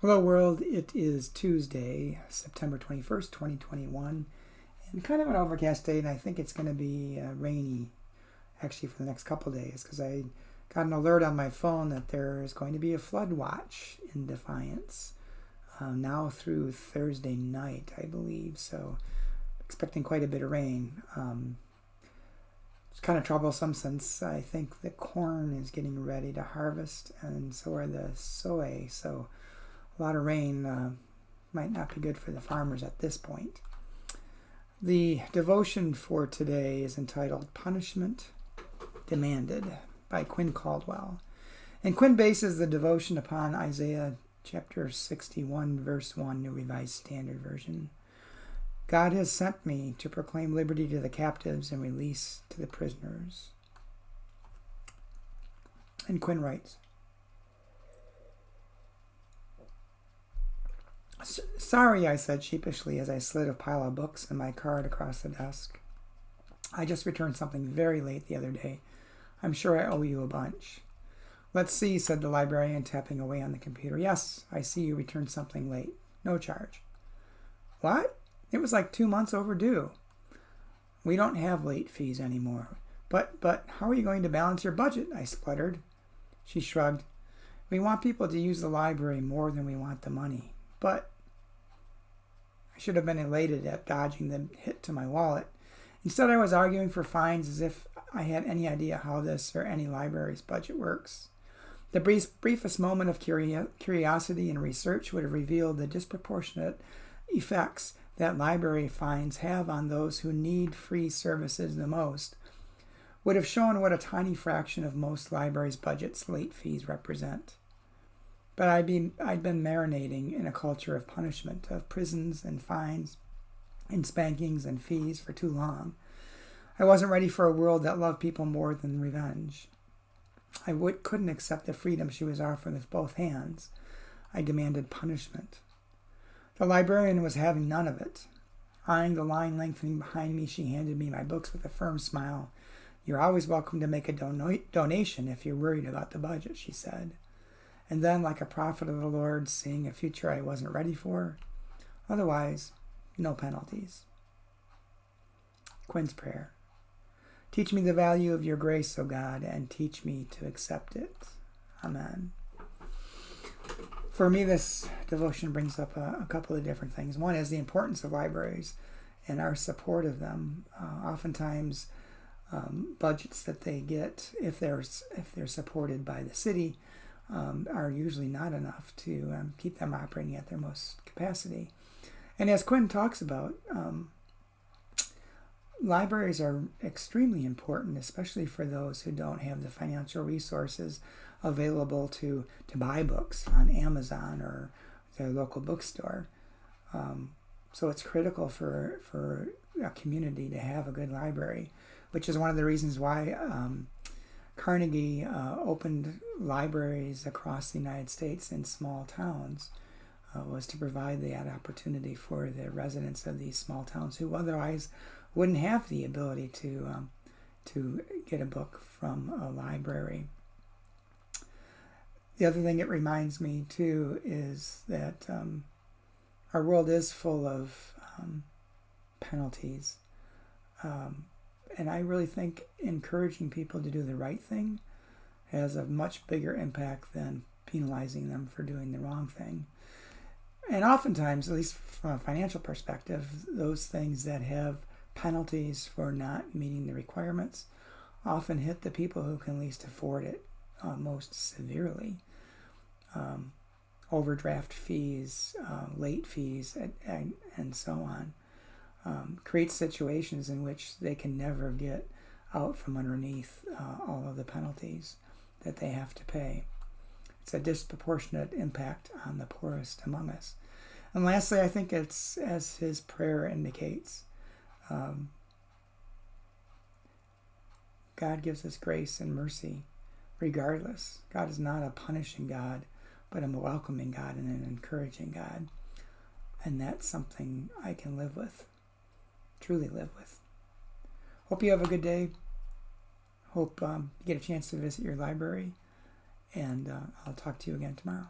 Hello world, it is Tuesday, September 21st, 2021, and kind of an overcast day, and I think it's going to be rainy actually for the next couple days because I got an alert on my phone that there is going to be a flood watch in Defiance now through Thursday night, I believe, so expecting quite a bit of rain. It's kind of troublesome since I think the corn is getting ready to harvest, and so are the soy, so a lot of rain might not be good for the farmers at this point. The devotion for today is entitled Punishment Demanded by Quinn Caldwell. And Quinn bases the devotion upon Isaiah chapter 61, verse 1, New Revised Standard Version. God has sent me to proclaim liberty to the captives and release to the prisoners. And Quinn writes, "Sorry," I said sheepishly as I slid a pile of books in my card across the desk. "I just returned something very late the other day. I'm sure I owe you a bunch." "Let's see," said the librarian, tapping away on the computer. "Yes, I see you returned something late. No charge." "What? It was like 2 months overdue." "We don't have late fees anymore." But how are you going to balance your budget?" I spluttered. She shrugged. "We want people to use the library more than we want the money. But..." I should have been elated at dodging the hit to my wallet. Instead, I was arguing for fines as if I had any idea how this or any library's budget works. The briefest moment of curiosity and research would have revealed the disproportionate effects that library fines have on those who need free services the most, would have shown what a tiny fraction of most libraries' budgets late fees represent. But I'd been marinating in a culture of punishment, of prisons and fines and spankings and fees for too long. I wasn't ready for a world that loved people more than revenge. I couldn't accept the freedom she was offering with both hands. I demanded punishment. The librarian was having none of it. Eyeing the line lengthening behind me, she handed me my books with a firm smile. "You're always welcome to make a donation if you're worried about the budget," she said. And then, like a prophet of the Lord, seeing a future I wasn't ready for, "Otherwise, no penalties." Quinn's prayer. "Teach me the value of your grace, O God, and teach me to accept it." Amen. For me, this devotion brings up a couple of different things. One is the importance of libraries and our support of them. Oftentimes, budgets that they get, if they're supported by the city, are usually not enough to keep them operating at their most capacity. And as Quinn talks about, libraries are extremely important, especially for those who don't have the financial resources available to buy books on Amazon or their local bookstore. So it's critical for a community to have a good library, which is one of the reasons why Carnegie opened libraries across the United States in small towns, was to provide that opportunity for the residents of these small towns who otherwise wouldn't have the ability to get a book from a library. The other thing it reminds me too is that our world is full of penalties. And I really think encouraging people to do the right thing has a much bigger impact than penalizing them for doing the wrong thing. And oftentimes, at least from a financial perspective, those things that have penalties for not meeting the requirements often hit the people who can least afford it most severely. Overdraft fees, late fees, and so on. Create situations in which they can never get out from underneath all of the penalties that they have to pay. It's a disproportionate impact on the poorest among us. And lastly, I think it's, as his prayer indicates, God gives us grace and mercy regardless. God is not a punishing God, but a welcoming God and an encouraging God. And that's something I can live with. Truly live with. Hope you have a good day. Hope you get a chance to visit your library. And I'll talk to you again tomorrow.